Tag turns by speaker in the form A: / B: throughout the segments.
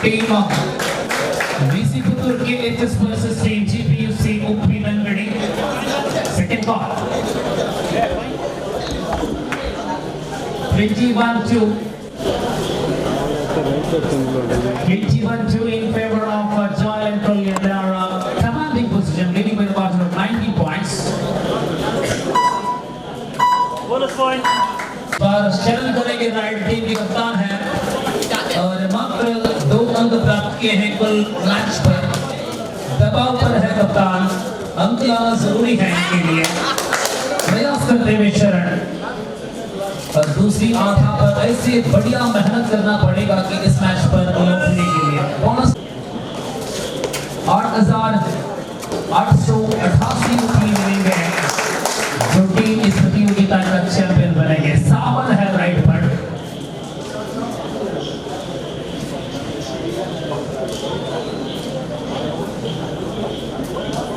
A: Team VC Puttur KHS versus Team GPUC Uppi Nangadi. Second call. 21-2. 21-2 in favor of Joel and Kolya. They are commanding position, leading by the margin of 90 points.
B: Bonus point.
A: पर शरण करेंगे right team के कप्तान हैं और मात्र 2 अंक प्राप्त किए हैं कुल मैच पर। दबाव पर है कप्तान, अंक लाना जरूरी है इनके लिए। प्रयास करते हुए शरण और दूसरी आधा पर ऐसे बढ़िया मेहनत करना पड़ेगा कि इस मैच पर लौटने के लिए बोनस 8,888 मिलेंगे जो टीम इस प्रतियोगिता का चैंपियन बनेंगे। सावन है राइट पर।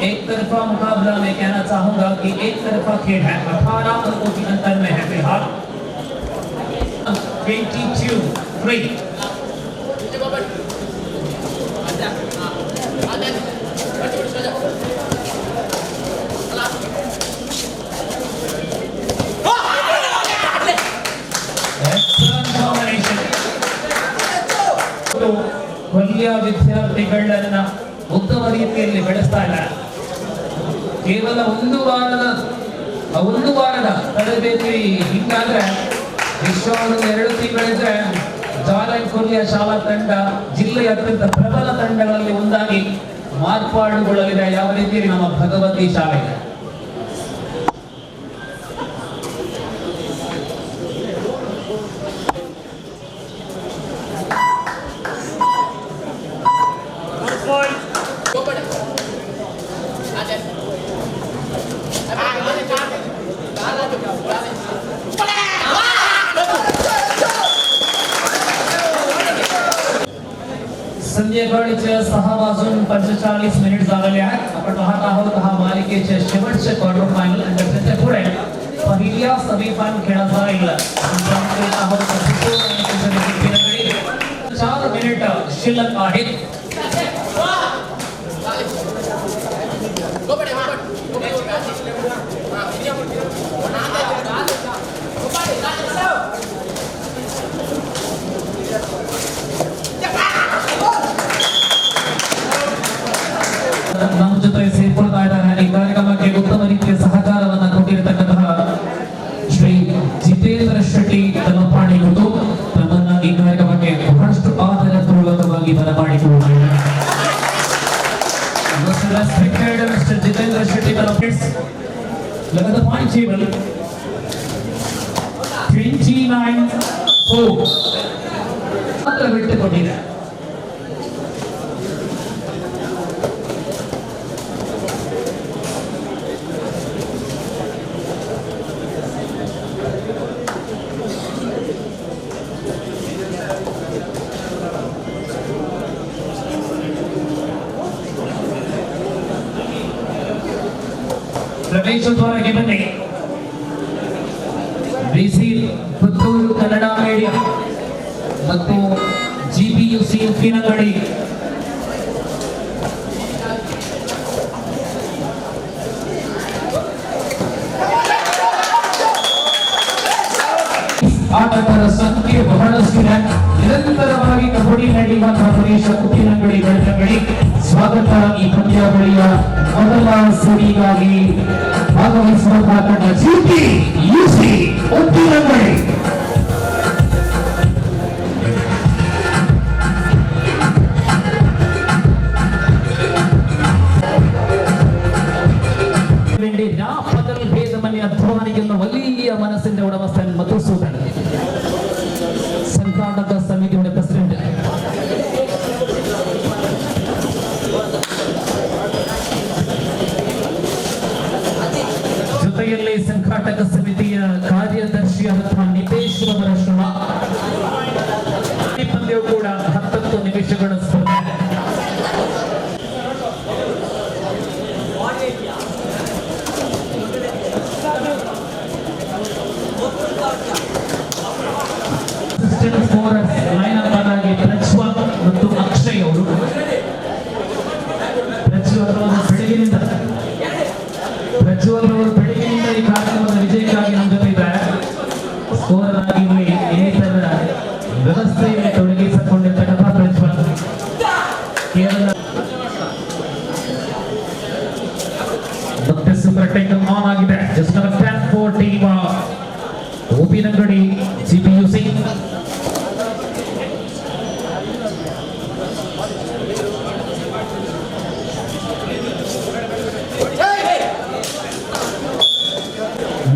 A: एक तरफा मुकाबला में कहना चाहूंगा कि एक तरफा खेल है। 18 अंकों की अंतर में है फिलहाल। 22-3 ಕೊಲ್ಲಿಯ ವಿದ್ಯಾರ್ಥಿಗಳನ್ನ ಉತ್ತಮ ರೀತಿಯಲ್ಲಿ ಬೆಳೆಸ್ತಾ ಇದ್ದಾರೆ. ಕೇವಲ ಒಂದು ವಾರದ ತರಬೇತಿ ಹಿಂಗಾದ್ರೆ ವಿಶ್ವವನ್ನು 2 ತಿಂಗಳಿದ್ರೆ ಜಾಲನ್ ಕೊಲ್ಲಿಯ ಶಾಲಾ ತಂಡ ಜಿಲ್ಲೆಯ ಅತ್ಯಂತ ಪ್ರಬಲ ತಂಡಗಳಲ್ಲಿ ಒಂದಾಗಿ ಮಾರ್ಪಾಡುಗೊಳ್ಳಲಿದೆ. ಯಾವ ರೀತಿಯಲ್ಲಿ ನಮ್ಮ ಭಗವತಿ ಶಾಲೆ संजय गडचे 6:45 मिनिट झालेले आहेत. आपण पाहत आहोत हा मालिकेचे शेवटचे क्वार्टर फायनल आणि त्याच्या पुढे पहिल्या सेमीफायनल खेळला जाईल. आपण पाहत आहोत 4 मिनिट शिल्लक आहेत. ನಮ್ಮ ಜೊತೆ ಸೇರ್ಕೊಳ್ತಾ ಇದ್ದಾರೆ ಈ ಕಾರ್ಯಕ್ರಮಕ್ಕೆ ಉತ್ತಮ ರೀತಿಯ ಸಹಕಾರವನ್ನು ಕೊಟ್ಟಿರತಕ್ಕಂತಹ ಶ್ರೀ ಜಿತೇಂದ್ರ ಶೆಟ್ಟಿ ತಲಪಾಣಿ ಮತ್ತು ನಮ್ಮನ್ನ ಈ ಕಾರ್ಯಕ್ರಮಕ್ಕೆ ಬಹಳಷ್ಟು ಆಧಾರಪೂರ್ವಕವಾಗಿ ಬರಮಾಡಿಕೊಳ್ಳುತ್ತಾರೆ. Respected Mr. Jitendra Shetty Talapis. Look at the point table. 29-4. ಮಾತ್ರ ಬಿಟ್ಟುಕೊಂಡಿದೆ. प्रवेश द्वार के बने बीसी पुत्तूर कन्नड़ मीडियम ಮತ್ತು GPUC ಉಪ್ಪಿನಂಗಡಿ ಆಟಗಾರರ ಸಂಖ್ಯೆ ಬಹಳಷ್ಟಿದೆ. ಸ್ಪರ್ಧೆಯ ಮೊದಲ ಸುರಿಗಾಗಿ ಭಾಗವಹಿಸುವಂತಹ ತಂಡ ಜಿಟಿ ಯುಸಿ ಉಪ್ಪಿನಂಗಡಿ. അധ്വാനിക്കുന്ന വലിയ മനസ്സിന്റെ ഉടമസ്ഥൻ മധുസൂദൻ, സംഘാടക സമിതിയുടെ പ്രസിഡന്റ്. ಜೊತೆಯಲ್ಲಿ ಸಂಘಾಟಕ ಸಮಿತಿಯ ಕಾರ್ಯದರ್ಶಿಯಾದ ನಿತೇಶ್ ಅವರ ಶ್ರಮ. ಈ ಪಂದ್ಯವು ಕೂಡ 10 ನಿಮಿಷಗಳ ಸ್ಪರ್ಧೆ. ಪ್ರಜ್ವಲ್ ಮತ್ತು ಅಕ್ಷಯ್ ಅವರು. ಪ್ರಜ್ವಲ್ ಅವರು ಬೆಳಗಿನಿಂದ ಈ ಕಾರ್ಯಕ್ರಮದ ವಿಜಯಕ್ಕಾಗಿ ನಮ್ಮ ಜೊತೆ ಇದ್ದಾರೆ. ಸ್ಕೋರರ್ ಆಗಿ ಇನ್ನಿತರ ವ್ಯವಸ್ಥೆಯಲ್ಲಿ ತೊಡಗಿಸಿಕೊಂಡಿರ್ತಕ್ಕಂಥ ಪ್ರಜ್ವಲ್. ಕೇರಳ ಮತ್ತೆ ಸೂಪರ್ ಟೇಕನ್ ಆನ್ ಆಗಿದೆ. Just number 10 for team Uppinangady CPUC.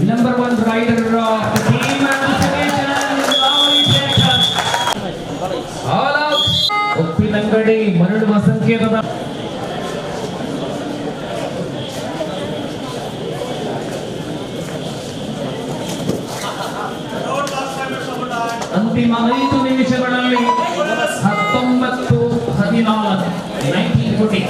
A: Number 1 rider of the team all out. Uppinangady ಮರಳುವ ಸಂಕೇತದ ಅಂತಿಮ 5 ನಿಮಿಷಗಳಲ್ಲಿ 19-14 1940.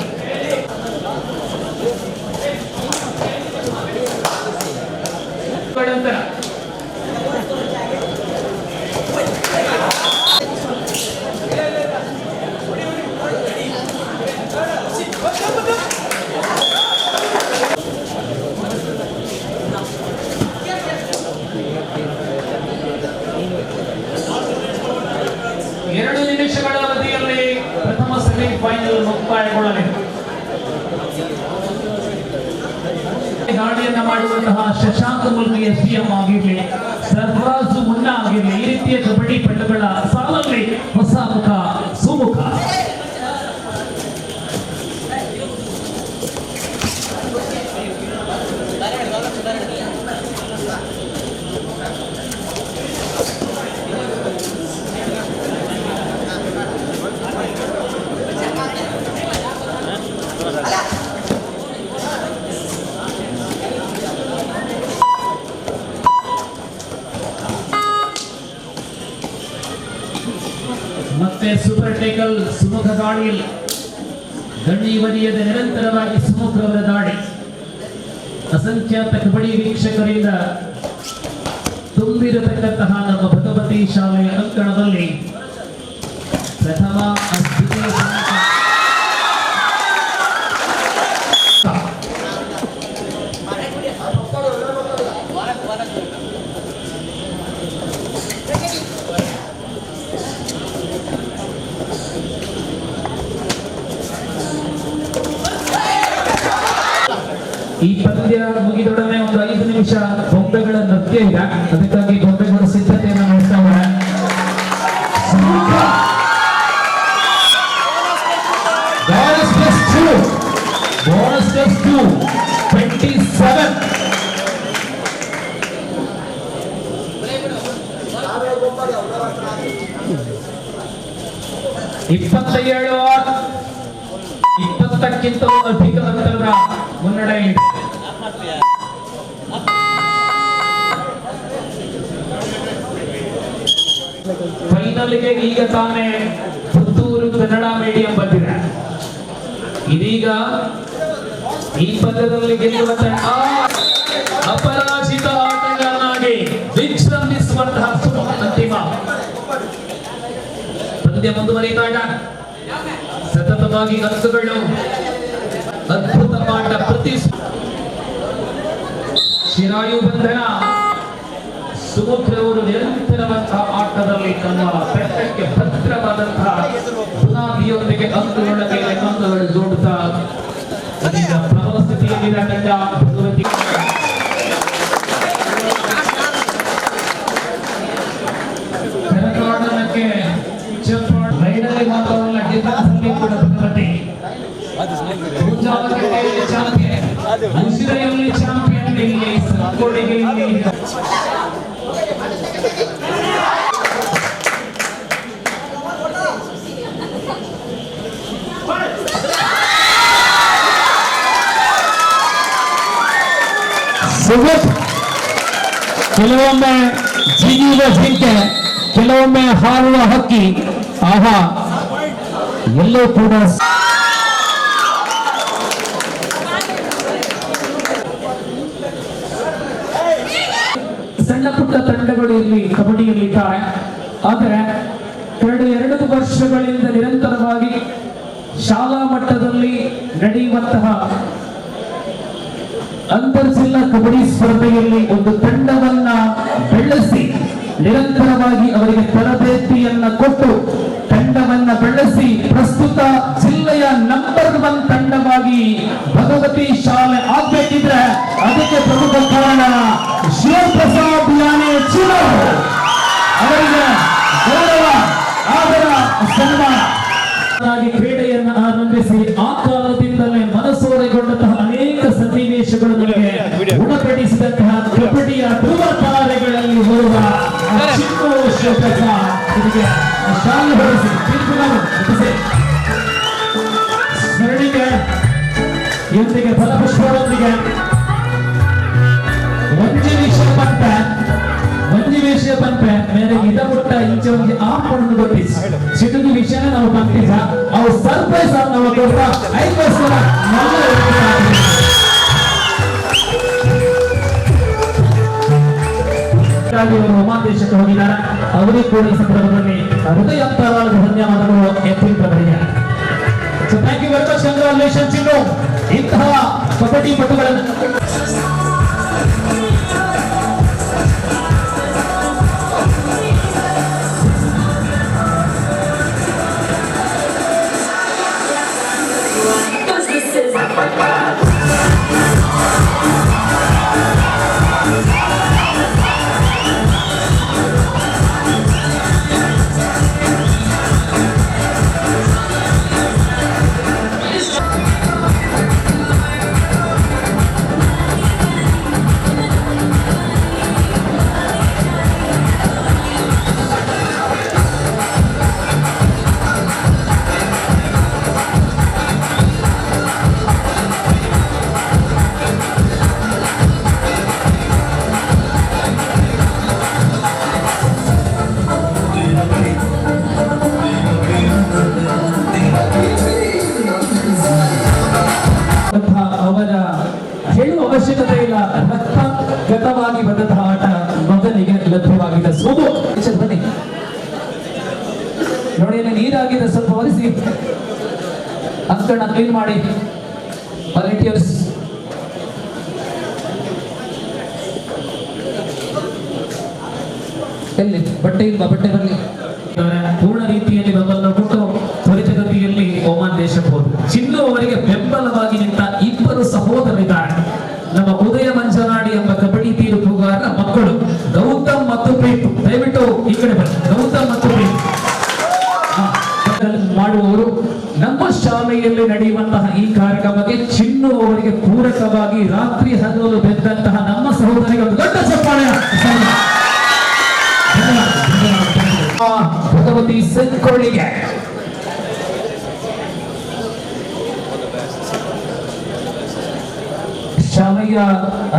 A: ಎರಡು ನಿಮಿಷಗಳ ಅವಧಿಯಲ್ಲಿ ಪ್ರಥಮ ಸೆಮಿಫೈನಲ್ ಮುಕ್ತಾಯಗೊಳ್ಳಲಿದೆ. ದಾಳಿಯನ್ನ ಮಾಡುವಂತಹ ಶಶಾಂಕ ಮುಲ್ಕಿ ಸಿಎಂ ಆಗಿರಲಿ, ಸರ್ಫರಾಜು ಮುನ್ನಾ ಆಗಿರಲಿ, ಈ ರೀತಿಯ ಕಬಡ್ಡಿ ಪಟುಗಳ ಸಾಲಲ್ಲಿ ಹೊಸ ಮುಖ ಸುಮುಖ. ಮತ್ತೆ ಸೂಪರ್ ಟೇಕಲ್ ಸುಮುಖ ದಾಳಿಯಲ್ಲಿ ಗಣ್ಯವರಿಯದ ನಿರಂತರವಾಗಿ ಸುಮುಖರವರ ದಾಳಿ. ಅಸಂಖ್ಯಾತ ಕಬಡ್ಡಿ ವೀಕ್ಷಕರಿಂದ ತುಂಬಿರತಕ್ಕಂತಹ ನಮ್ಮ ಭಗವತಿ ಶಾಲೆಯ ಅಂಕಣದಲ್ಲಿ ಪ್ರಥಮ ಈ ಪಂದ್ಯ ಮುಗಿದೊಡನೆ ಒಂದು 5 ನಿಮಿಷ ಗೊಂಬೆಗಳ ನೃತ್ಯ ಇದೆ. ಅದಕ್ಕಾಗಿ ಗೊಂಬೆಗಳ ಸಿದ್ಧತೆಯನ್ನು ನೋಡ್ತಾ ಇದ್ದಾರೆ. Bonus plus 2 27. ಇಪ್ಪತ್ತೇಳು 20ಕ್ಕಿಂತ ಅಧಿಕ ಅಂತರದ ಮುನ್ನಡೆ ಇದೆ. ಫೈನಲ್ಗೆ ಈಗ ತಾನೇ ಪುತ್ತೂರು ಕನ್ನಡ ಮೀಡಿಯಂ ಬಂದಿದೆ. ಇದೀಗ ಈ ಪಂದ್ಯದಲ್ಲಿ ಗೆಲ್ಲುವ ತಂಡ ಅಪರಾಜಿತ ಆಟಗಾರನಾಗಿ ವಿಜೃಂಭಿಸುವಂತಹ ಅಂತಿಮ ಪಂದ್ಯ ಮುಂದುವರಿದಾಗ ಸತತವಾಗಿ ಅಂಕಗಳು, ಅದ್ಭುತ ಆಟ, ಪ್ರತಿ ಶಿರಾಯು ಬಂಧನ. ಸುಮುಖರವರು ನಿರಂತರವಂತಹ ಆಟದಲ್ಲಿ ತಮ್ಮ ಬೆಟ್ಟಕ್ಕೆ ಭದ್ರವಾದಂತಹ ಬುನಾದಿಯೊಂದಿಗೆ ಅಂಕಗಳ ಮೇಲೆ ಅಂಕಗಳು ಜೋಡುತ್ತಾ ಮಹಿಳಾ ತಂಡ ಭಗವತಿ ಕರಕಾಟನಕ್ಕೆ ರೈಡಲ್ಲಿ ಮಾತ್ರವಲ್ಲ ಡಿಫೆನ್ಸ್ ಅಲ್ಲಿ ಕೂಡ ಭಗವತಿ ಪೂಜಾವತಿಯಲ್ಲಿ ಚಾಂಪಿಯನ್ ಮುಸಿರೆಯಲ್ಲಿ ಚಾಂಪಿಯನ್ ಇಲ್ಲಿ ಸಂಕೋಡಿಗೆ ಇಲ್ಲಿ
C: ಕೆಲವೊಮ್ಮೆ ಜಿಗಿಯುವ ಜಿಂಕೆ, ಕೆಲವೊಮ್ಮೆ ಹಾರುವ ಹಕ್ಕಿ. ಆಹಾ, ಎಲ್ಲೂ ಕೂಡ
A: ಸಣ್ಣ ಪುಟ್ಟ ತಂಡಗಳು ಇಲ್ಲಿ ಕಬಡ್ಡಿಯಲ್ಲಿದ್ದಾರೆ. ಆದರೆ ಕಳೆದ 2 ವರ್ಷಗಳಿಂದ ನಿರಂತರವಾಗಿ ಶಾಲಾ ಮಟ್ಟದಲ್ಲಿ ನಡೆಯುವಂತಹ ಅಂತರ್ ಜಿಲ್ಲಾ ಕಬಡ್ಡಿ ಸ್ಪರ್ಧೆಯಲ್ಲಿ ಒಂದು ತಂಡವನ್ನ ಬೆಳೆಸಿ ನಿರಂತರವಾಗಿ ಅವರಿಗೆ ತರಬೇತಿಯನ್ನ ಕೊಟ್ಟು ತಂಡವನ್ನ ಬೆಳೆಸಿ ಪ್ರಸ್ತುತ ಜಿಲ್ಲೆಯ ನಂಬರ್ 1 ತಂಡವಾಗಿ ಭಗವತಿ ಶಾಲೆ ಆಗ್ಬೇಕಿದ್ರೆ ಅದಕ್ಕೆ ಪ್ರಮುಖ ಕಾರಣ ಶಿವಪ್ರಸಾದ್ ಯಾನೆ ಚಿರೋ ಅವರಿಗೆ ಗೌರವ ಆದರ ಸನ್ಮಾನ. ಕ್ರೀಡೆಯನ್ನು ಆರಂಭಿಸಿ ಆ ಕಾಲದಿಂದಲೇ ಮನಸೋರೆಗೊಂಡಂತಹ ಅನೇಕ ಸನ್ನಿವೇಶಗಳು ನಮಗೆ ಗುಣಪಡಿಸಿದಂತಹ ಕಬಡ್ಡಿಯ ಧ್ರುವ ತಾರೆಗಳಲ್ಲಿ ಬರುವ ಚಿಕ್ಕು ಶಿವಪ್ರಸಾದ್ ಇದಕ್ಕೆ ಶಾಲೆ ಹೊರಿಸಿ ಸ್ಮರಣಿಗೆ ಇವತ್ತಿಗೆ ಫಲಪುಷ್ಪದೊಂದಿಗೆ ಒಂಜಿ ವಿಷಯ ಪಂಪೆ ಮೇರೆ ಇದ ಮುಟ್ಟ ಇಂಚೆ ಒಂದು ಆಪಣನ್ನು ಕೊಟ್ಟಿಸ್ ಸಿಟುದು ವಿಷಯನ ನಾವು ಪಂಪಿಸ ಅವು ಸರ್ಪ್ರೈಸ್ ಆಗಿ ನಾವು ಕೊಡ್ತಾ 5 ವರ್ಷ ರೋಮಾಂಚಕ ಹೋಗಿದ್ದಾರೆ. ಅವರಿಗೆ ಕೂಡ ಈ ಸಂದರ್ಭದಲ್ಲಿ ಹೃದಯಾಂತರಾಳದ ಧನ್ಯವಾದಗಳು ಏಪ್ರಿಲ್ ಕಬಡ್ಡಿಗೆ. So thank you very much. Congratulations. ಇನ್ನು ಇಂತಹ ಕಬಡ್ಡಿ ಪಟುಗಳನ್ನು ಅವರ ಹೇಳುವ ಅವಶ್ಯಕತೆ ಇಲ್ಲ. ರಕ್ತಗತವಾಗಿ ಬಂದಂತಹ ಆಟ ಮಗನಿಗೆ ಲಭ್ಯವಾಗಿದೆ. ಸೋದು ಬನ್ನಿ ನೋಡಿ, ಇಲ್ಲಿ ನೀರಾಗಿದೆ, ಸ್ವಲ್ಪ ಒರೆಸಿ ಅಂಕಣ ಕ್ಲೀನ್ ಮಾಡಿ. ವಾಲಂಟಿಯರ್ಸ್ ಎಲ್ಲಿ ಬಟ್ಟೆ ಇಲ್ವಾ? ಬಟ್ಟೆ ಬರಲಿ. ಪೂರ್ಣ ರೀತಿಯಲ್ಲಿ ನಮ್ಮನ್ನು ಬಿಟ್ಟು ತ್ವರಿತಗತಿಯಲ್ಲಿ ಒಮಾನ್ ದೇಶಕ್ಕೆ ಹೋದ್ರು. ಚಿನ್ನು ಅವರಿಗೆ ಬೆಂಬಲವಾಗಿ ನಿಂತ 2 ಸಹೋದರಿದ್ದಾರೆ. ನಮ್ಮ ಉದಯ ಮಂಜನಾಡಿ ಎಂಬ ಕಬಡ್ಡಿ ತೀರ್ಪುಗಾರ ಮಕ್ಕಳು ಗೌತಮ್ ಮತ್ತು ಪ್ರೀತು. ದಯವಿಟ್ಟು ಈ ಕಡೆ ಬನ್ನಿ. ಗೌತಮ್ ಮತ್ತು ಪ್ರೀತು ಮಾಡುವವರು. ನಮ್ಮ ಶಾಲೆಯಲ್ಲಿ ನಡೆಯುವಂತಹ ಈ ಕಾರ್ಯಕ್ರಮಕ್ಕೆ ಚಿನ್ನು ಅವರಿಗೆ ಪೂರಕವಾಗಿ ರಾತ್ರಿ ಹಗಲು ಬೆದ್ದಂತಹ ನಮ್ಮ ಸಹೋದರಿಗಳು ದೊಡ್ಡ ಚಪ್ಪಾಳೆ. ಭಗವತಿ ಸಂಕೋಳಿಗೆ ಶಾಲೆಯ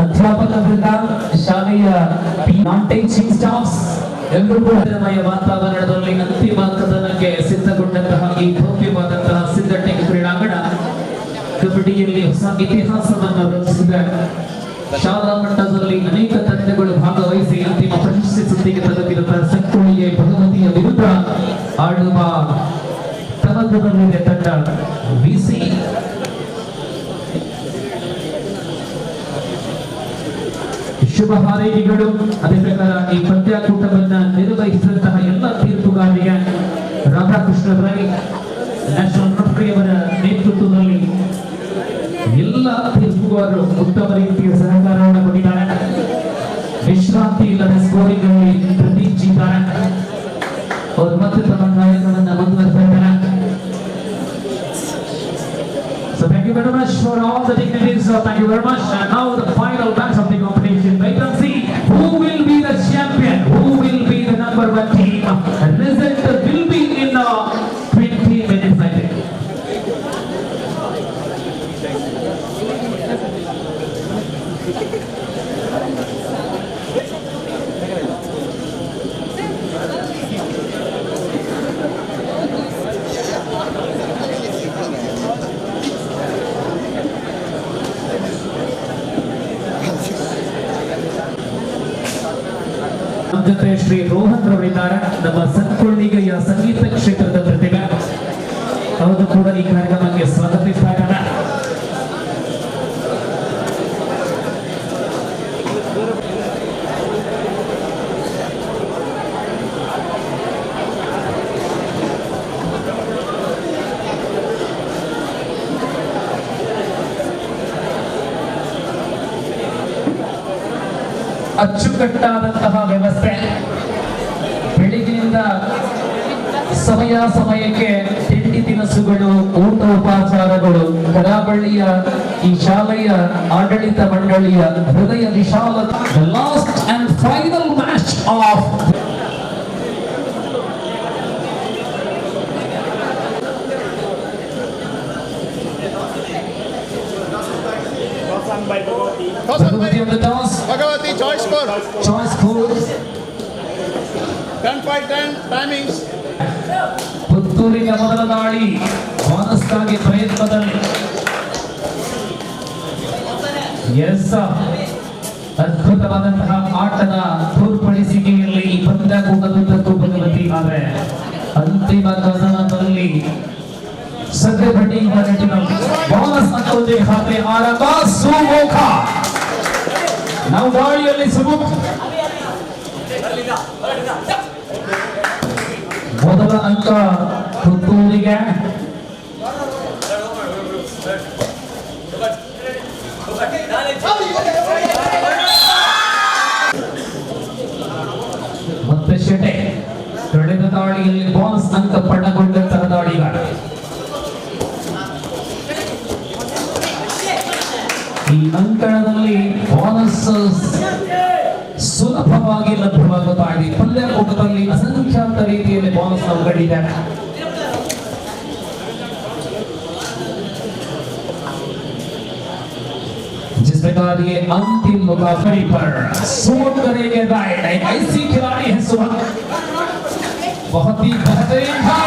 A: ಅಧ್ಯಾಪಕ ವೃಂದ, ಶಾಲೆಯ ನಾನ್ ಟೀಚಿಂಗ್ ಸ್ಟಾಫ್ಸ್ ಎಲ್ಲರೂ ಕೂಡ ವಾತಾವರಣದಲ್ಲಿ ಅಂತಿಮ ಕದನಕ್ಕೆ ಸಿದ್ಧಗೊಂಡಂತಹ ಈ ಭವ್ಯವಾದಂತಹ ಸಿದ್ಧಟೆ ಕ್ರೀಡಾಂಗಣ ಕಬಡ್ಡಿಯಲ್ಲಿ ಹೊಸ ಇತಿಹಾಸವನ್ನು ರಚಿಸಿದೆ. ಶಾಲಾ ಮಟ್ಟದಲ್ಲಿ ಅನೇಕ ತಂಡಗಳು ಭಾಗವಹಿಸಿ ಅಂತಿಮ ಪ್ರಶಸ್ತಿ ಸುತ್ತಿಗೆ ತಲುಪಿರುವ ಸಂಕೋಳಿಗೆ ಭಗವತಿಯ ವಿರುದ್ಧ ಆಡುವ ತವಕದಲ್ಲಿದೆ ತಂಡ ಬಿಸಿ. ಶುಭ ಹಾರೈಕೆಗಳು. ಅದೇ ಪ್ರಕಾರ ಈ ಪಂದ್ಯಾಕೂಟವನ್ನ ನಿರ್ವಹಿಸಿದಂತಹ ಎಲ್ಲ ತೀರ್ಪುಗಾರರಿಗೆ ರಾಧಾಕೃಷ್ಣ ರೈ, ನ್ಯಾಷನಲ್ ರೆಫ್ರಿ ಅವರ ನೇತೃತ್ವದಲ್ಲಿ ಎಲ್ಲ ತೀರ್ಪು
C: ಸೂಪರ್ ಉತ್ತಮ ರೀತಿಯ ಸಹಕಾರವನ್ನು ಕೊಟ್ಟಿದ್ದಾರೆ. ವಿಶ್ರಾಂತಿ ಇಲ್ಲದ ಸ್ಕೋರಿಂಗ್ ಅಲ್ಲಿ ಪ್ರತೀಕ್ಷಿದ್ದಾರೆ. ಅವರು ಮತ್ತೆ ತಮ್ಮ ಕಾರ್ಯಕ್ರಮವನ್ನು ಮುಂದುವರಿಸ್ತಾ ಇದ್ದಾರೆ. So thank you very much for all the dignitaries. Thank you very much. And now the final match of the competition. Wait and see who will be the champion. Who will be the number one team. And result will be in 20 minutes, I think. ನಮ್ಮ ಜೊತೆ ಶ್ರೀ ರೋಹನ್ ರವರಿದ್ದಾರೆ. ನಮ್ಮ ಸಂಕೊಳ್ಳಿಗೆಯ ಸಂಗೀತ ಕ್ಷೇತ್ರದ ಪ್ರತಿಭೆ. ಅವರು ಕೂಡ ಈ ಕಾರ್ಯಕ್ರಮಕ್ಕೆ ಸ್ವಾಗತಿಸ್ತಾ ಇದ್ದಾರೆ. ಅಚ್ಚುಕಟ್ಟಾದಂತಹ ವ್ಯವಸ್ಥೆ. ಬೆಳಿಗ್ಗೆಯಿಂದ ಸಮಯಕ್ಕೆ ತಿಂಡಿ ತಿನಿಸುಗಳು, ಊಟ ಉಪಚಾರಗಳು, ಕರಾವಳಿಯ ಈ ಶಾಲೆಯ ಆಡಳಿತ ಮಂಡಳಿಯ ಹೃದಯ ವಿಶಾಲ. The last and final match of
B: By Bhagavati.
C: Bhagavati on the toss.
D: Bhagavati, choice score.
C: Choice score.
D: 10-5-10 timings.
C: ಪುತ್ತೂರಿನ ಮೊದಲ ದಾಳಿ ಬೋನಸ್ಗಾಗಿ ಪ್ರಯತ್ನದಲ್ಲಿ. ಎಸ್, ಅದ್ಭುತವಾದಂತಹ ಆಟದ ತೋರ್ಪಡಿಸಿಕೆಯಲ್ಲಿ ಈ ಪಂದ್ಯಾಕೂಟದುದ್ದಕ್ಕೂ ಭಗವತಿ. ಆದರೆ ಅಂತಿಮ ಕದನದಲ್ಲಿ ಸದ್ಯ ಬಡ್ಡಿಂಗ್ ನಿಟ್ಟಿನಲ್ಲಿ ಬೋನಸ್ ಅಂಕದೊಂದಿಗೆ ಖಾತೆ ಆರಂಭ. ಸುಮುಖ ನಾವು ದಾಳಿಯಲ್ಲಿ ಸುಮುಖ ಮೊದಲ ಅಂಕ ಪುತ್ತೂರಿಗೆ. ಮತ್ತೆ ಶೆಟ್ಟೆ ಕಳೆದ ದಾಳಿಯಲ್ಲಿ ಬೋನಸ್ ಅಂಕ ಪಡೆದುಕೊಂಡಂತಹ ದಾಳಿಗಾರ. ಈ ಅಂಕಣದಲ್ಲಿ ಬೋನಸ್ ಸುಲಭವಾಗಿ ಲಭ್ಯವಾಗುತ್ತಾ ಇದೆ. ಪಂದ್ಯಾಕೂಟದಲ್ಲಿ ಅಸಂಖ್ಯಾತ ರೀತಿಯಲ್ಲಿ ಬೋನಸ್ ನಾವು ಕಂಡಿದ್ದೇವೆ. जिस प्रकार ये अंतिम मुकाबले पर सुमन करेंगे राइड. एक ऐसी खिलाड़ी है सुमन, बहुत ही बेहतरीन था.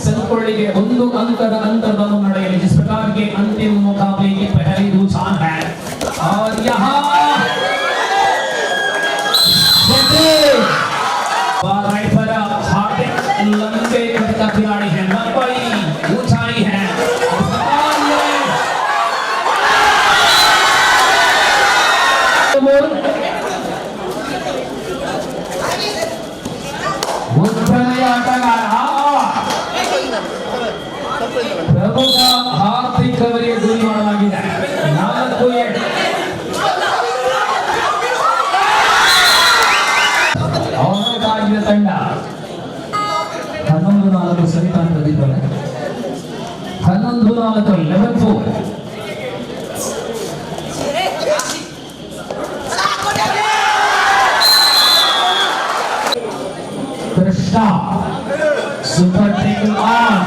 C: संकोलिगे ಒಂದು ಅಂಕದ ಅಂತರದ ಮುನ್ನಡೆಯಲ್ಲಿ. जिस प्रकार के अंतिम मुकाबले की पहली रुझान है और यहाँ राइट पर हार्दिक लंबे कद का खिलाड़ी है, लंबाई ऊंचाई है. ಪ್ರಮುಖ ಹಾರ್ದಿಕ್ ಅವರಿಗೆ ಗುರಿ ಮಾಡಲಾಗಿದೆ. 4-8 ಅವಕಾಗಿದ ತಂಡ 11-4 ಸರಿತಾಂತದಿದ್ದಾರೆ. 11-4 11-4. Krishna super tackle on.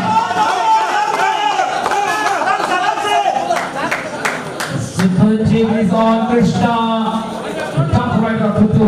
C: Super team is on. Krishna, top right of Puttu.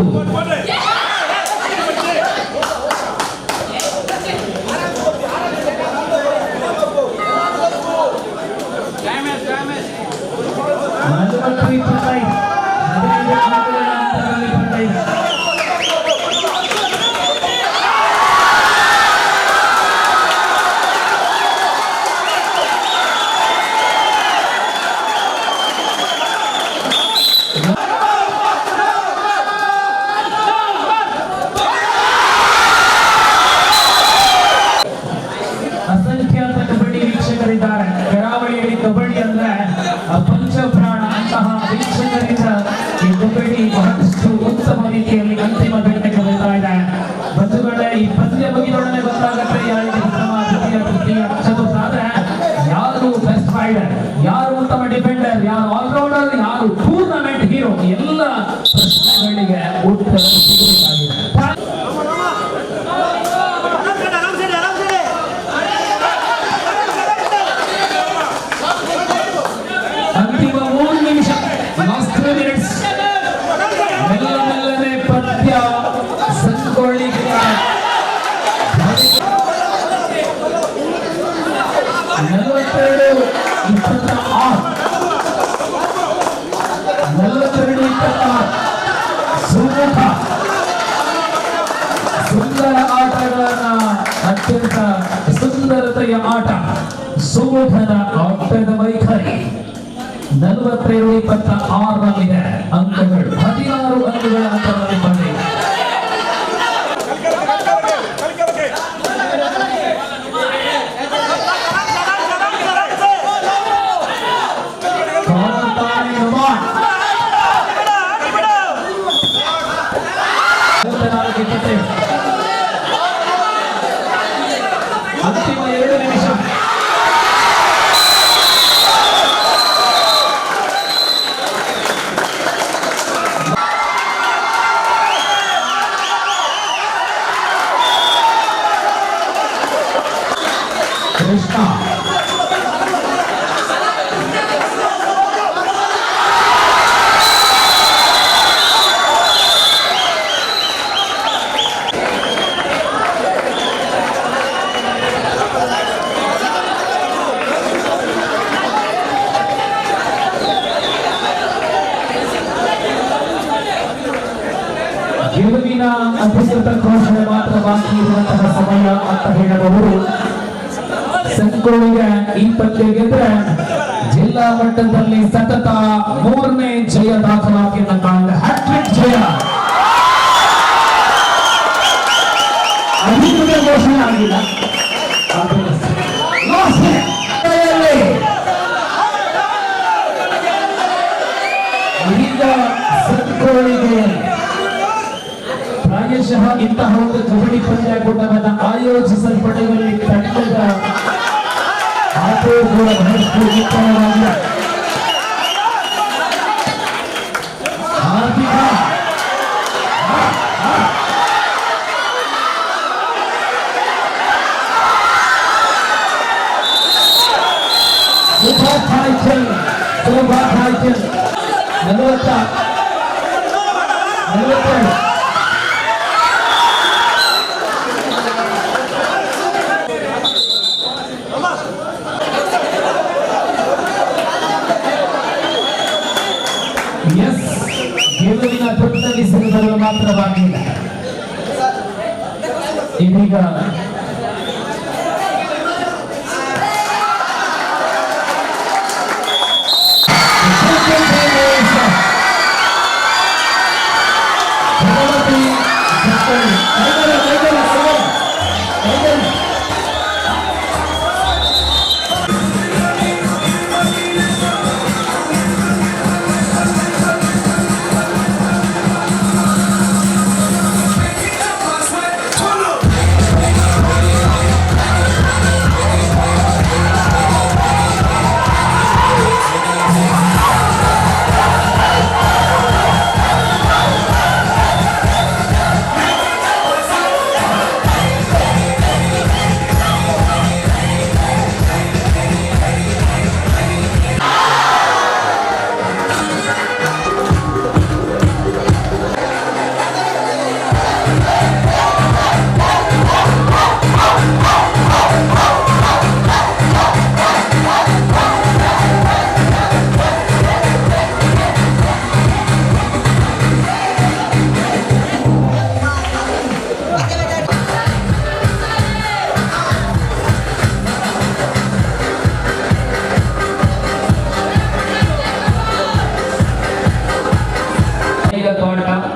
C: ಮರೆಯಬೇಡಿ, ಬಹಳಷ್ಟು ಉತ್ತಮ ರೀತಿಯಲ್ಲಿ ಅಂತಿಮ ಘಟ್ಟಕ್ಕೆ ಬರ್ತಾ ಇದೆ. ಬಂಧುಗಳೇ, ಈ ಪಂದ್ಯ ಮುಗಿದೊಡನೆ ಗೊತ್ತಾಗುತ್ತೆ ಯಾರಿಗೆ ಉತ್ತಮ, ದ್ವಿತೀಯ, ತೃತೀಯ, ಚತುರ್ಥ. ಆದ್ರೆ ಯಾರು ಬೆಸ್ಟ್ ರೈಡರ್, ಯಾರು ಉತ್ತಮ ಡಿಫೆಂಡರ್, ಯಾರು ಆಲ್ರೌಂಡರ್, ಯಾರು ಟೂರ್ನಮೆಂಟ್ ಹೀರೋ, ಎಲ್ಲ ಪ್ರಶ್ನೆಗಳಿಗೆ ಉತ್ತರ ಸಿಗಬೇಕಾಗಿದೆ. ಅಂತಿಮ 3 ನಿಮಿಷ, ಲಾಸ್ಟ್ 3 ಮಿನಿಟ್ಸ್. ಮೆಲ್ಲನೆ ಪಂದ್ಯ ಸಂಗೊಳ್ಳಿಗೆ 42-26 ಸುಮುಖ ಸುಂದರ ಆಟಗಳನ್ನ, ಅತ್ಯಂತ ಸುಂದರತೆಯ ಆಟ, ಸುಮುಖನ ಆಟದ ವೈಖರಿ. 42-26 ಅಂಕಗಳು, 16 ಅಂಕಗಳ ಅಂತರದಲ್ಲಿ ಪಂದ್ಯ. ಅಂತಿಮ 2 ನಿಮಿಷ. ಕೃಷ್ಣ ಗೆಲುವಿನ ಅಧಿಕೃತ ಘೋಷಣೆ ಮಾತ್ರ ಬಾಕಿ ಇರುವಂತಹ ಸಮಯ ಅಂತ ಹೇಳಬಹುದು. ಸಂಗೊಳ್ಳಿಗೆ ಈ ಪಂದ್ಯ ಗೆದ್ರೆ ಜಿಲ್ಲಾ ಮಟ್ಟದಲ್ಲಿ ಸತತ 3ನೇ ಜಯ ದಾಖಲಾತಿಯನ್ನು ಕಾಣದ ಹ್ಯಾಟ್ರಿಕ್ ಜಯ. ಅಧಿಕೃತ ಘೋಷಣೆ ಆಗಿಲ್ಲ. ಈಗ ಸಂಗೊಳ್ಳಿಗೆ ಪ್ರಾಯಶಃ ಇಂತಹ ಒಂದು ಕಬಡ್ಡಿ ಪಂದ್ಯಾಕೂಟವನ್ನು ಆಯೋಜಿಸಲ್ಪಡುವಲ್ಲಿ ತಂಡದ ಆಟೋ ಕೂಡ ಬಹಳಷ್ಟು ಉತ್ತಮವಾಗಿದೆ. ಹಾರ್ದಿಕ ಶುಭಾಕಾಂಕ್ಷಲ್ 42 ಗೆಲುವಿನ ತೊಟ್ಟಲಿಸಿರುವುದನ್ನು ಮಾತ್ರವಾಗಿಲ್ಲ. ಇದೀಗ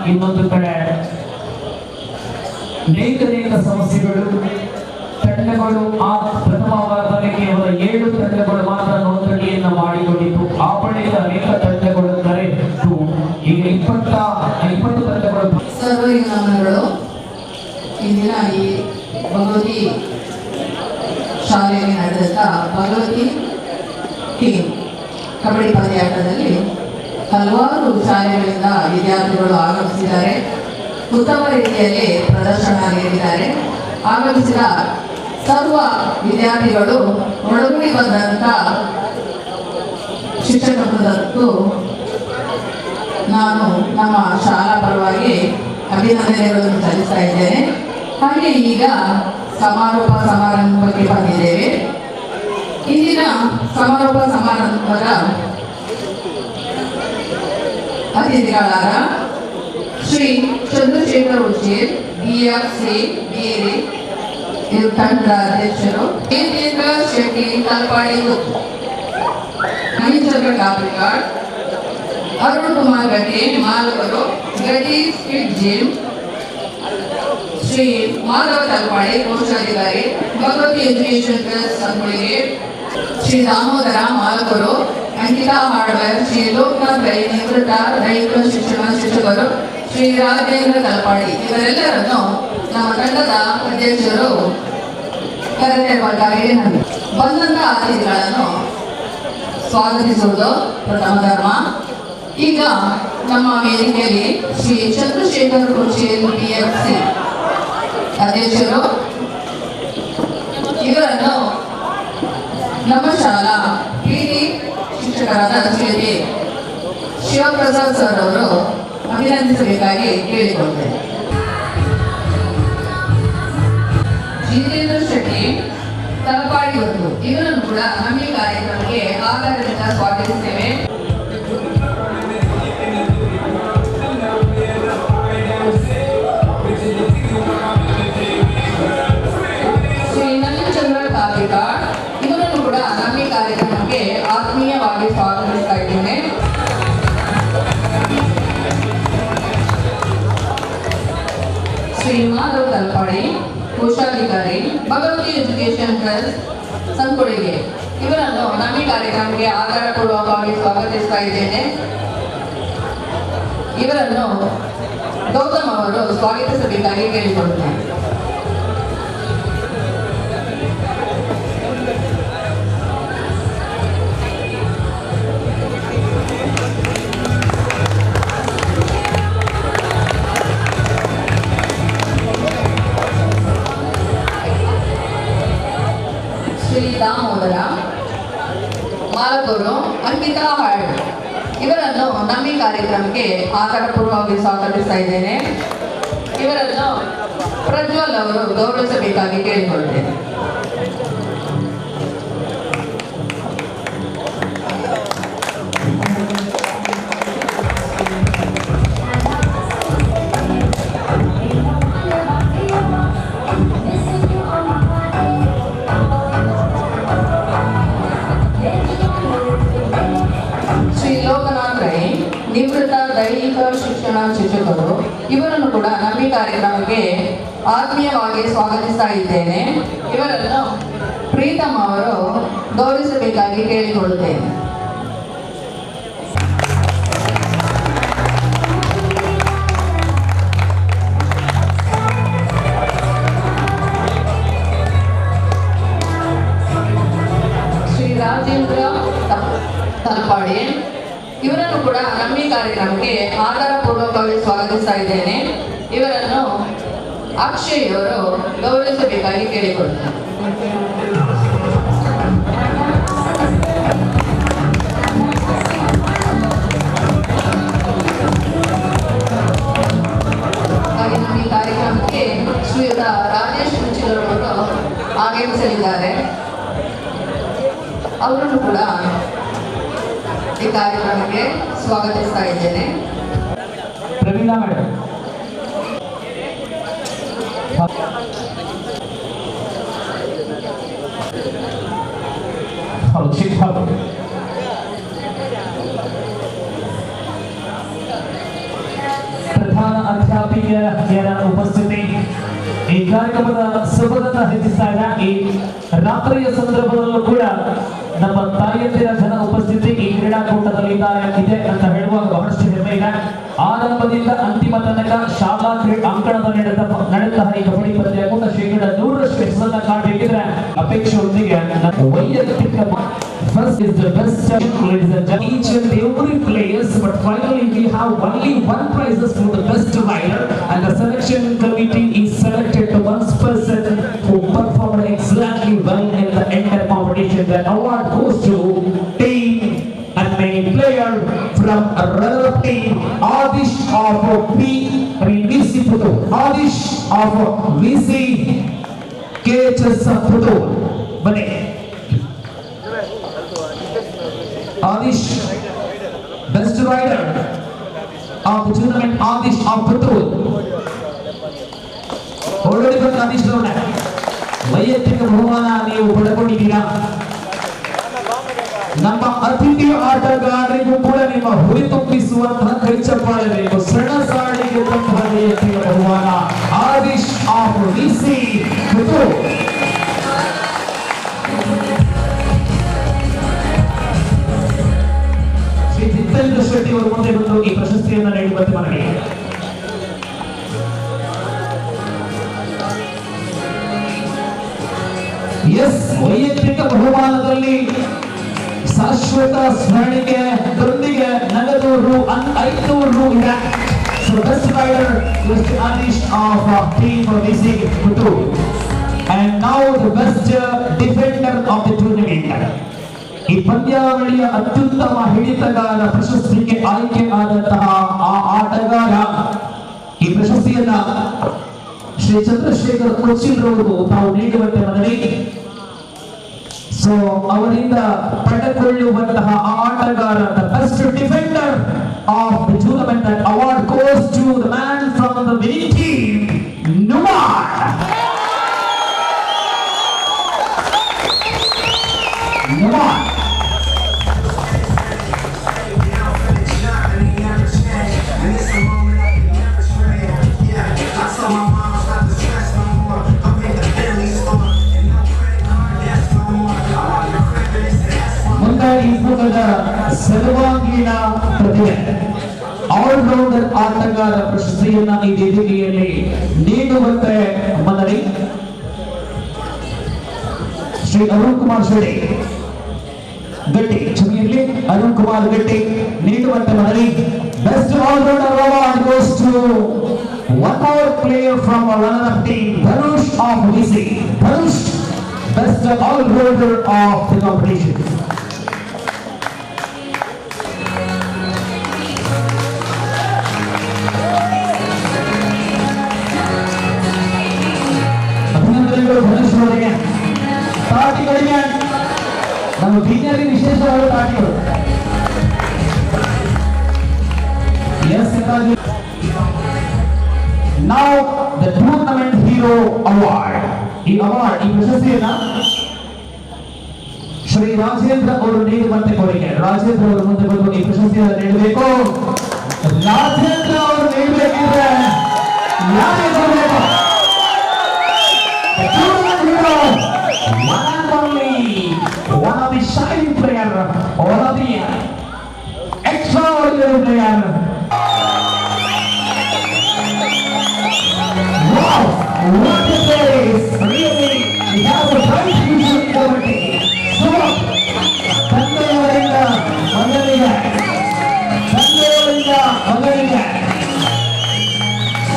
C: ಇನ್ನೊಂದು ಕಡೆ ಅನೇಕ ಸಮಸ್ಯೆಗಳು. ತಂಡಗಳು ಆ ಪ್ರಥಮ ವಾರದಲ್ಲಿ ಕೇವಲ 7 ತಂಡಗಳು ಮಾತ್ರ ನೋಂದಣಿಯನ್ನು ಮಾಡಿಕೊಂಡಿತ್ತು. ಆ ಬಳಿಕ ಅನೇಕ ತಂಡಗಳು ಕರೆದು ಈಗ 26 20 ಪದಕಗಳು.
E: ಸರ್ವರಿಗೆ ನಮನಗಳು. ಇಂದಿನ ಈ ಭಗವತಿ ಶಾಲೆಯಲ್ಲಿ ನಡೆದಂಥ ಭಗವತಿ ಟೀಮ್ ಕಬಡ್ಡಿ ಪಂದ್ಯಾಟದಲ್ಲಿ ಹಲವಾರು ಶಾಲೆಗಳಿಂದ ವಿದ್ಯಾರ್ಥಿಗಳು ಆಗಮಿಸಿದ್ದಾರೆ. ಉತ್ತಮ ರೀತಿಯಲ್ಲಿ ಪ್ರದರ್ಶನ ನೀಡಿದ್ದಾರೆ. ಆಗಮಿಸಿದ ಸರ್ವ ವಿದ್ಯಾರ್ಥಿಗಳು ಒಳಗೂಡಿ ಬಂದಂಥ ಶಿಕ್ಷಕ ವೃಂದಕ್ಕೂ ನಾನು ನಮ್ಮ ಶಾಲಾ ಪರವಾಗಿ ಅಭಿನಂದನೆಗಳನ್ನು ಸಲ್ಲಿಸ್ತಾ ಇದ್ದೇನೆ. ಹಾಗೆ ಈಗ ಸಮಾರೋಪ ಸಮಾರಂಭಕ್ಕೆ ಬಂದಿದ್ದೇವೆ. ಇಂದಿನ ಸಮಾರೋಪ ಸಮಾರಂಭದ ಅತಿಥಿಗಳಾದ ಶ್ರೀ ಚಂದ್ರಶೇಖರ್ ಉಚ್ಚೇರ್ BFC ಬೇರೆ ತಂಡದ ಅಧ್ಯಕ್ಷರು, ಕೇಂದ್ರ ಶೆಟ್ಟಿ ತಲಪಾಡಿ, ನವೀನ್ಚಂದ್ರ ಕಾಪಿಕಾಡ್, ಅರುಣ್ ಕುಮಾರ್ ಗಡ್ಡೆ ಮಾಲಕರು, ಗಡಿ ಸ್ಪೀಡ್ ಜಿಮ್, ಶ್ರೀ ಮಾಧವ ತಲಪಾಡಿ ಕೋಶಾಧಿಕಾರಿ, ಭಗವತಿ ಎಜುಕೇಶನ್ ಟ್ರಸ್ಟ್ ಸಂಗೊಳ್ಳಿಗೆ, ಶ್ರೀ ದಾಮೋದರ ಮಾಲಕರು, ಅಂಕಿತಾ ಹಾರ್ಡ್ವೇರ್, ಶ್ರೀ ಲೋಕನಾಥ್ ರೈ ನಿವೃತ್ತ ದೈಹಿಕ ಶಿಕ್ಷಣ ಶಿಕ್ಷಕರು, ಶ್ರೀ ರಾಜೇಂದ್ರ ತಲಪಾಡಿ ಇವರೆಲ್ಲರನ್ನು ನಮ್ಮ ತಂಡದ ಅಧ್ಯಕ್ಷರು ಕರೆತರುವುದಾಗಿ ಬಂದಂತ ಅತಿಥಿಗಳನ್ನು ಸ್ವಾಗತಿಸುವುದು ಪ್ರಥಮ ಧರ್ಮ. ಈಗ ನಮ್ಮ ವೇದಿಕೆಯಲ್ಲಿ ಶ್ರೀ ಚಂದ್ರಶೇಖರ್ ಕುರ್ಚೇಲ್ BFC ಅಧ್ಯಕ್ಷರು ಇವರನ್ನು ನಮ್ಮ ಶಾಲಾ PD ಶಿಕ್ಷಕರಾದ ಶ್ರೀ ಶಿವಪ್ರಸಾದ್ ಸರ್ ಅವರು ಅಭಿನಂದಿಸಬೇಕಾಗಿ ಕೇಳಿಕೊಳ್ತೇನೆ. ಜಿತೇಂದ್ರ ಶೆಟ್ಟಿ ತಲಪಾಡಿ ಒಂದು ಇವರನ್ನು ಕೂಡ ನಮ್ಮ ಈ ಕಾರ್ಯಕ್ರಮಕ್ಕೆ ಆಧಾರದಿಂದ ಸ್ವಾಗತಿಸುತ್ತೇವೆ. ಶ್ರೀ ನವೀನ್ಚಂದ್ರ ಕಾಪಿಕಾಡ್ ಇವರನ್ನು ಕೂಡ ನಮ್ಮ ಈ ಕಾರ್ಯಕ್ರಮಕ್ಕೆ ಆತ್ಮೀಯವಾಗಿ ಸ್ವಾಗತಿಸ್ತಾ ಇದ್ದೇನೆ. ಶ್ರೀ ಮಾಧವ ತಲಪಾಡಿ ಕೋಶಾಧಿಕಾರಿ, ಭಗವತಿ ಎಜುಕೇಶನ್ ಟ್ರಸ್ಟ್ ಸಂಗೊಳ್ಳಿಗೆ ಇವರನ್ನು ನಮ್ಮ ಈ ಕಾರ್ಯಕ್ರಮಕ್ಕೆ ಆಧಾರಪೂರ್ವಕವಾಗಿ ಸ್ವಾಗತಿಸ್ತಾ ಇದ್ದೇನೆ. ಇವರನ್ನು ಗೌತಮ್ ಅವರು ಸ್ವಾಗತಿಸಬೇಕಾಗಿ ಕೇಳಿಕೊಳ್ಳುತ್ತೇನೆ. ಶ್ರೀ ದಾಮೋದರ ಮಾಲಕರು, ಅಂಕಿತಾ ಹಾರ್ಡ್ ಇವರನ್ನು ನಮ್ಮ ಈ ಕಾರ್ಯಕ್ರಮಕ್ಕೆ ಆಧಾರಪೂರ್ವವಾಗಿ ಸ್ವಾಗತಿಸ್ತಾ ಇದ್ದೇನೆ. ಇವರನ್ನು ಪ್ರಜ್ವಲ್ ಅವರು ಗೌರವಿಸಬೇಕಾಗಿ ಕೇಳಿಕೊಳ್ಳುತ್ತೇನೆ. ಶ್ರೀ ಲೋಕನಾಥ್ ರೈ ನಿವೃತ್ತ ದೈಹಿಕ ಶಿಕ್ಷಣ ಶಿಕ್ಷಕರು ಇವರನ್ನು ಕೂಡ ನಮ್ಮ ಈ ಕಾರ್ಯಕ್ರಮಕ್ಕೆ ಆತ್ಮೀಯವಾಗಿ ಸ್ವಾಗತಿಸ್ತಾ ಇದ್ದೇನೆ. ಇವರನ್ನು ಪ್ರೀತಮ್ ಅವರು ಗೌರವಿಸಬೇಕಾಗಿ ಕೇಳಿಕೊಳ್ಳುತ್ತೇನೆ. ಶ್ರೀ ರಾಜೇಂದ್ರ ತಲಪಾಡಿ ಇವರನ್ನು ಕೂಡ ನಮ್ಮ ಈ ಕಾರ್ಯಕ್ರಮಕ್ಕೆ ಆಧಾರಪೂರ್ವಕವಾಗಿ ಸ್ವಾಗತಿಸ್ತಾ ಇದ್ದೇನೆ. ಇವರನ್ನು ಅಕ್ಷಯ್ ಅವರು ಗೌರವಿಸಬೇಕಾಗಿ ಕೇಳಿಕೊಳ್ಳುತ್ತೇನೆ. ಹಾಗೆ ನಮ್ಮ ಈ ಕಾರ್ಯಕ್ರಮಕ್ಕೆ ಶ್ರೀಯುತ ರಾಜೇಶ್ ಮುಚ್ಚಿಲವರು ಆಗಮಿಸಲಿದ್ದಾರೆ. ಅವರನ್ನು ಕೂಡ ಈ ಕಾರ್ಯಕ್ರಮಕ್ಕೆ ಸ್ವಾಗತಿಸ್ತಾ ಇದ್ದೇನೆ.
C: ಪ್ರವೀಣಾ ಮೇಡಮ್, ಪ್ರಧಾನ ಅಧ್ಯಾಪಿಕೆಯರ ಉಪಸ್ಥಿತಿ ಈ ಕಾರ್ಯಕ್ರಮದ ಸೊಬಗನ್ನು ಹೆಚ್ಚಿಸ್ತಾ ಇದೆ. ಈ ರಾತ್ರಿಯ ಸಂದರ್ಭದಲ್ಲೂ ಕೂಡ ನಮ್ಮ ತಾಯಂದಿರ ಜನ ಉಪಸ್ಥಿತಿ ಈ ಕ್ರೀಡಾಕೂಟದಲ್ಲಿ ಇದೆ ಅಂತ ಹೇಳುವಾಗ ಬಹಳಷ್ಟು ಹೆಮ್ಮೆ ಇದೆ. ಆರಂಭದಿಂದ ಅಂತಿಮ ತನಕ ಶಾಲಾ ಅಂಕಣದಲ್ಲಿ ನಡೆದ ಈ ಕಬಡ್ಡಿ ಪಂದ್ಯಾಕೂಟ ಶೇಕಡ 100ರಷ್ಟು ಯಶಸ್ಸನ್ನ ಕಾಣಬೇಕಿದ್ರೆ ಅಪೇಕ್ಷೆಯೊಂದಿಗೆ ವೈಯಕ್ತಿಕ first is the best ladies and gentlemen. Each and every players, but finally we have only one prizes for the best rider, and the selection committee is selected to one person who performed exactly well in the entire competition. That award goes to team and main player from a runner team, Adish of VC Putur. Adish of VC KHS Putur. Bane. Adish, best rider of the tournament, Adish of Putur. Already from Adish Lona. ವೈಯಕ್ತಿಕ ಬಹುಮಾನ ನೀವು ಪಡೆದುಕೊಂಡಿದ್ದೀರಾ. ನಮ್ಮ ಅತಿಥಿ ಆಟಗಾರರಿಗೂ ಕೂಡ ನಿಮ್ಮ ಹುರಿ ತುಂಬಿಸುವಂತಹ ಕೈ ಚಪ್ಪಾಳೆ ಬೇಕು. ಸಣ್ಣ ಸಾಡಿಗೆ ವೈಯಕ್ತಿಕ ಬಹುಮಾನ ಆದಿಶ್ ಆಫ್ ವಿಸಿ ಪುತ್ತೂರು. ಶ್ರೀ ಜಿತೇಂದ್ರ ಶೆಟ್ಟಿ ಅವರು ಮುಂದೆ ಬಂದು ಈ ಪ್ರಶಸ್ತಿಯನ್ನು ನೀಡುವಂತೆ ಮನವಿ. ಎಸ್, ವೈಯಕ್ತಿಕ ಬಹುಮಾನದಲ್ಲಿ ಶಾಶ್ವತ ಸ್ಮರಣಿಕೆಯೊಂದಿಗೆ ನಗದು ರು 500 ಇದೆ. So best rider is Adish of team VC Putur. And now the best defender of the tournament. ಈ ಪಂದ್ಯಾವಳಿಯ ಅತ್ಯುತ್ತಮ ಹಿಡಿತಗಾರ ಪ್ರಶಸ್ತಿಗೆ ಆಯ್ಕೆ ಆದಂತಹ ಆ ಆಟಗಾರ, ಈ ಪ್ರಶಸ್ತಿಯನ್ನ ಶ್ರೀ ಚಂದ್ರಶೇಖರ್ ಕೊಚ್ಚಿಲ್ ರವರು ತಾವು ನೀಡುವಂತೆ ಮನವಿ. ಸೊ ಅವರಿಂದ ಪಡೆದುಕೊಳ್ಳುವಂತಹ ಆಟಗಾರ, the best defender of the tournament, that award goes to the man from the winning team, Numar. Numar ಈ ಕೂಟದ ಸರ್ವಾಂಗೀಣ ಪ್ರತಿಭೆ, ಆಲ್ರೌಂಡರ್ ಆಟಗಾರ ಪ್ರಶಸ್ತಿಯನ್ನ ಈ ವೇದಿಕೆಯಲ್ಲಿ ನೀಡುವಂತೆ ಮನವಿ. ಶ್ರೀ ಅರುಣ್ ಕುಮಾರ್ ಶೆಟ್ಟಿ ಗಟ್ಟಿ, ಕ್ಷಮೆಯಿರಲಿ, ಅರುಣ್ ಕುಮಾರ್ ಗಟ್ಟಿ ನೀಡುವಂತೆ ಮನವಿ. Best allrounder award goes to one more player from a runner-up team, Dhanush of VC. Dhanush, best all-rounder of the competition. ಅಭಿನಂದನೆಗಳು ಧನುಷ್ ಅವರಿಗೆ. ತಾಟಿಗಳಿಗೆ ನಮ್ಮ ಬೀದರ್ಗೆ ವಿಶೇಷವಾದ ತಾಟಿಗಳು. Now the tournament hero award. ಈ ಅವಾರ್ಡ್, ಈ ಪ್ರಶಸ್ತಿಯನ್ನ ಶ್ರೀ ರಾಜೇಂದ್ರ ಅವರು ನೀಡುವಂತೆ ಕೋರಿಕೆ. ರಾಜೇಂದ್ರ ಅವರು ಮುಂದೆ ಬಂದು ಈ ಪ್ರಶಸ್ತಿಯನ್ನು ನೀಡಬೇಕು. ರಾಜೇಂದ್ರ ಅವರು ನೀಡಬೇಕಿದ್ರೆ ಯಾರೇ ಕೊಡಬೇಕು? The tournament hero, one and only, one of the shining player, one of the extraordinary player. Wow, what a place! Really, he has a bright future in Kabaddi. So, ತಂದೆಯವರಿಂದ ಮಗನಿಗೆ, ತಂದೆಯವರಿಂದ ಮಗನಿಗೆ,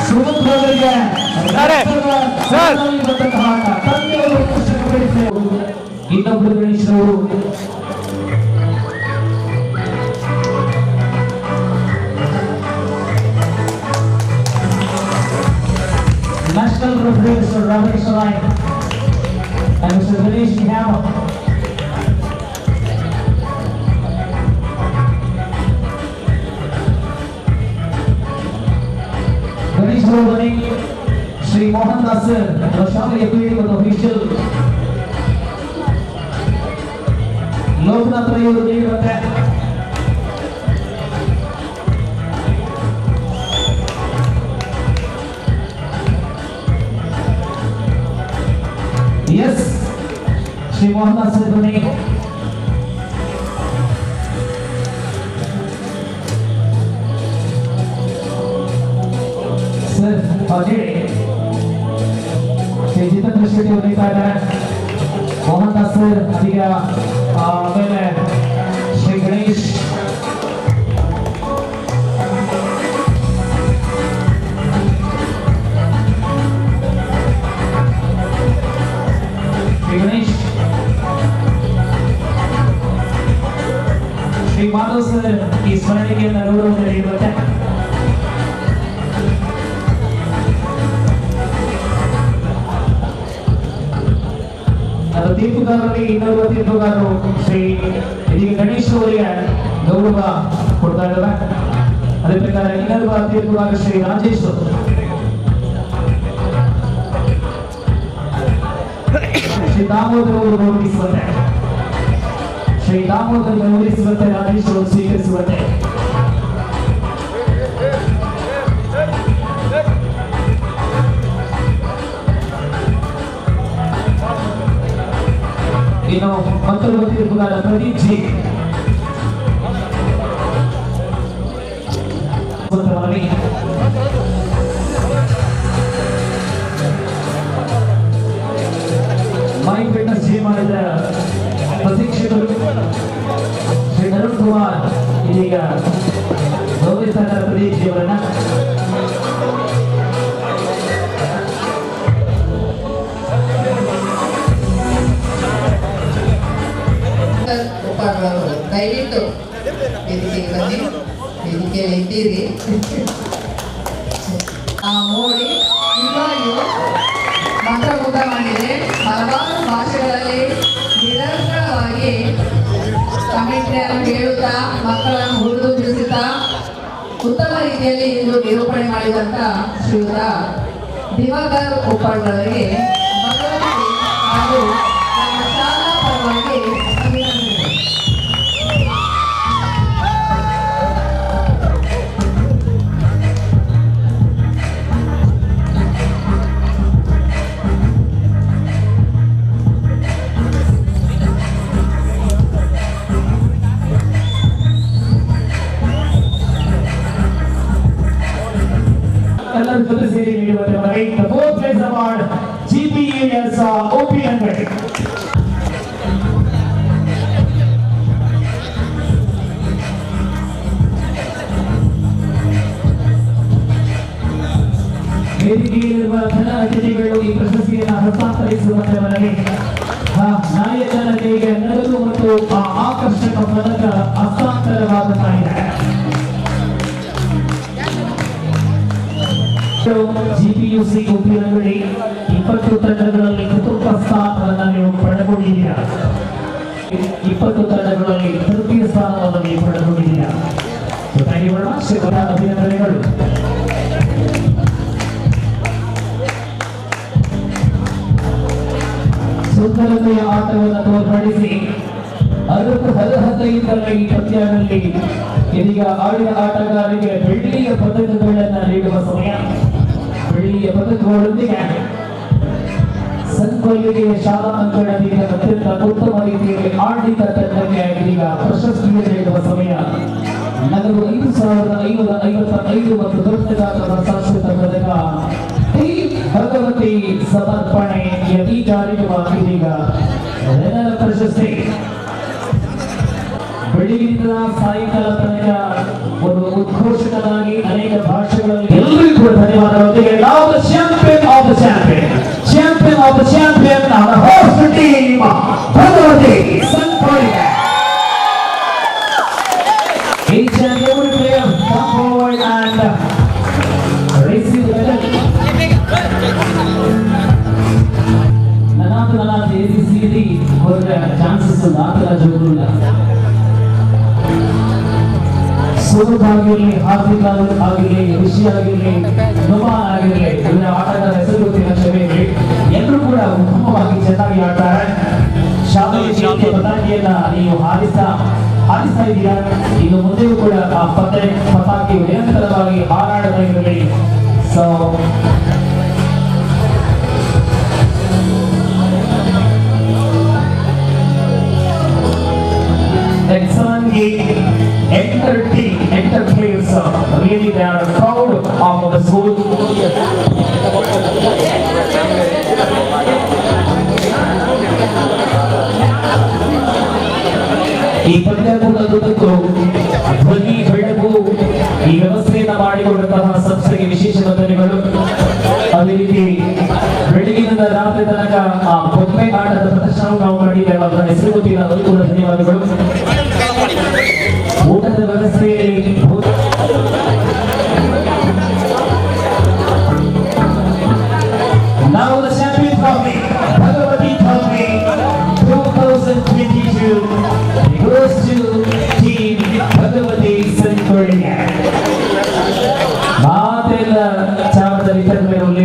C: ಸುಮುಖರಿಗೆ, ಬಂದಂತಹ ಆಟ. ತಂದೆಯವರು ಪುಸ್ತಕ ಬೆಳೆಸಿದರು, ಇನ್ನೊಬ್ಬರು ಬೆಳೆಸಿದವರು. National referee Mr. Ramesh Rai and Mr. Ganesh Nihama. Ganesh Rai, Sri Mohan Das, the Shami appeared with official Loknath Rai ಅವರು ನೀಡುವಂತೆ. Yes, Sri Mohan Das Dhoni. ಹೇಳಿ ಶ್ರೀ ಜಿತೇಂದ್ರ ಶೆಟ್ಟಿ ಉಳಿತಾ ಇದ್ದಾರೆ, ಮೋಹನ್ ದಾಸ್ ಸರ್, ಅದೀಗ ಆಮೇಲೆ ಶ್ರೀ ಗಣೇಶ್, ಶ್ರೀ ಮಾಧವ್ ಸರ್ ಈ ಸ್ಮರಣಿಕೆಯನ್ನು ಗೌರವ ನೀಡಿರುತ್ತೆ. ಅದು ತೀರ್ಪುಗಾರರಲ್ಲಿ ಇನ್ನೊಬ್ಬ ತೀರ್ಪುಗಾರರು ಶ್ರೀ ಇದೀಗ ಗಣೇಶ್ ಅವರಿಗೆ ಗೌರವ ಕೊಡ್ತಾ ಇದ್ದಾರೆ. ಅದೇ ಪ್ರಕಾರ ಇನ್ನೊಬ್ಬ ತೀರ್ಪುಗಾರ ಶ್ರೀ ರಾಜೇಶ್ ಶ್ರೀ ದಾಮೋದರ್ ಅವರು ಗೌರವಿಸುವಂತೆ, ಶ್ರೀ ದಾಮೋದರ್ ಗೌರವಿಸುವಂತೆ ರಾಜೇಶ್ ಅವರು ಸ್ವೀಕರಿಸುವಂತೆ. ಇನ್ನು ಮತ್ತೊಬ್ಬ ತೀರ್ಪುಗಾರ ಪ್ರದೀಪ್ ಜಿ ಮೈ ಫಿಟ್ನೆಸ್ ಜಿಮ್ ಮಾಡಿದ ಪ್ರಶಿಕ್ಷಕರು ಶ್ರೀ ನರುಣ್ ಕುಮಾರ್ ಇದೀಗ ಗೌರವಿಸ್ತಾ ಇದ್ದಾರೆ ಪ್ರದೀಪ್ ಜಿ ಅವರನ್ನ.
E: ದಯವಿಟ್ಟು ವೇದಿಕೆಗೆ ಬನ್ನಿ, ವೇದಿಕೆಯಲ್ಲಿ ಇದ್ದೀರಿ ನೋಡಿ. ಇವಾಗಿಯೂ ಮಂತ್ರಮುಗ್ಧ ಮಾಡಿದೆ. ಹಲವಾರು ಭಾಷೆಗಳಲ್ಲಿ ನಿರಂತರವಾಗಿ ಕಮೆಂಟ್ರಿಯನ್ನು ಹೇಳುತ್ತಾ ಮಕ್ಕಳನ್ನು ಹುರಿದು ಬಿಡಿಸುತ್ತಾ ಉತ್ತಮ ರೀತಿಯಲ್ಲಿ ಇಂದು ನಿರೂಪಣೆ ಮಾಡಿದಂಥ ಶ್ರೀಯುತ ದಿವಾಕರ್ ಉಪ್ಪಾಳ್ಗಳಿಗೆ ಭಗವತಿ ಹಾಗೂ ನಮ್ಮ ಶಾಲಾ ಪರವಾಗಿ ಅಭಿನಂದನೆ.
C: ಎಲ್ಲರೂ ಜೊತೆ ಸೇರಿ ನೀಡುವಂತೆ the fourth place award GPES OP Angadi. ವೇದಿಕೆಯಲ್ಲಿರುವ ಧನ ಅತಿಥಿಗಳು ಈ ಪ್ರಶಸ್ತಿಯನ್ನು ಹಸ್ತಾಂತರಿಸುವಂತೆ ಮನವಿ. ನಾಯಕನ ಕೈಗೆ ನಗದು ಮತ್ತು ಆಕರ್ಷಕ ಪದಕ ಹಸ್ತಾಂತರವಾಗುತ್ತಾಗಿದೆ. ಜಿಪಿಯುಸಿ ಉಪಯೋಗದಲ್ಲಿ 20 ತಂಡಗಳಲ್ಲಿ ಚತುರ್ಥ ಸ್ಥಾನವನ್ನು ನೀವು ಪಡೆದುಕೊಂಡಿದ್ದೀರಾ. 20 ತಂಡಗಳಲ್ಲಿ ತೃತೀಯ ಸ್ಥಾನವನ್ನು ನೀವು ಪಡೆದುಕೊಂಡಿದ್ದೀರಾ. ಅಭಿನಂದನೆಗಳು. ಸುಂದರತೆಯ ಆಟವನ್ನು ತೋರ್ಪಡಿಸಿ ಅರ್ಹತೆಯಿಂದಲೇ ಈ ಪಂದ್ಯದಲ್ಲಿ ಇದೀಗ ಆಡಿದ ಆಟಗಾರರಿಗೆ ಬೆಳ್ಳಿಯ ಪದಕಗಳನ್ನು ನೀಡುವ ಸಮಯ. ಬೆಳ್ಳಿಯ ಪದಕಗಳೊಂದಿಗೆ ಸಂಕೊಲ್ಲಿಗೆಯ ಶಾಲಾ ಅಂಕಣದಿಂದ ಅತ್ಯಂತ ಉತ್ತಮ ರೀತಿಯಲ್ಲಿ ಆಡಿದ ತಂಡಕ್ಕೆ ಇದೀಗ ಪ್ರಶಸ್ತಿಯನ್ನು ನೀಡುವ ಸಮಯ. ನಗದು 5,555 ಮತ್ತು ದೊಡ್ಡದಾದ ಶಾಶ್ವತ ಪದಕ ಭಗವತಿ ಸಮರ್ಪಣೆಯ ಈ ಕಾರ್ಯಕ್ರಮ ಇದೀಗ ಪ್ರಶಸ್ತಿ. ಬೆಳಗಿನಿಂದ ಸಾಯಂಕಾಲ ತನಕ ಒಂದು ಉದ್ಘೋಷಕನಾಗಿ ಅನೇಕ ಭಾಷೆಗಳಲ್ಲಿ ಎಲ್ಲರಿಗೂ ಕೂಡ ಧನ್ಯವಾದಗಳೊಂದಿಗೆ ನಾವು the champion of the champion, champion of the champion ಅವರ host team Bhagavathi Sankolli. Each and every player come forward and receive the medal. ನನ್ನ ABCD ಹೋದ್ರೆ ಚಾನ್ಸಸ್ ಆತರ ಜೋಗುಲ್ಲ. ಸ್ವರೂಪ್ ಆಗಿರಲಿ, ಹಾರ್ದಿಕ್ ಆಗಿರಲಿ, ಋಷಿ ಆಗಿರಲಿ, ನುಮಾನ್ ಆಗಿರಲಿ, ಇವರ ಆಟಗಾರ ಹೆಸರು ಗೊತ್ತಿಲ್ಲ ಕ್ಷಮೆಗೆ, ಎಲ್ಲರೂ ಕೂಡ ಉತ್ತಮವಾಗಿ ಚೆನ್ನಾಗಿ ಆಡ್ತಾರೆ. ಶಾಲೆಯ ಪತಾಕಿಯನ್ನ ನೀವು ಹಾರಿಸ್ತಾ ಇದ್ದೀರಾ. ಇನ್ನು ಮುಂದೆಯೂ ಕೂಡ ಆ ಪತಾಕಿ ನಿರಂತರವಾಗಿ ಹಾರಾಡ್ತಾ ಇರಲಿ. So excellent game, enter team, enter players, really they are proud of the school. ಈ ಪಂದ್ಯಾಕೂಟದುದ್ದಕ್ಕೂ ಧ್ವನಿ ಬೆಳಕು ಈ ವ್ಯವಸ್ಥೆಯನ್ನ ಮಾಡಿಕೊಂಡಂತಹ ಸಂಸ್ಥೆಗೆ ವಿಶೇಷ ವಂದನೆಗಳು. ಅದೇ ರೀತಿ ಬೆಳಗಿನಿಂದ ರಾತ್ರಿ ತನಕ ಆ ಬೊಮ್ಮೆ ಆಟದ ಪ್ರದರ್ಶನ ನಾವು ಮಾಡಿದ್ದೇವೆ, ಅದರ ಹೆಸರು ಗೊತ್ತಿಲ್ಲ, ಅದು ಕೂಡ ಧನ್ಯವಾದಗಳು. ಊಟದ ವ್ಯವಸ್ಥೆಯಲ್ಲಿ Now the champion trophy, Bhagavati Trophy 2022 goes to Team Bhagavati Sankoria. ಮಾತೆಲ್ಲ ಚಾಮದ ವಿತರಣೆ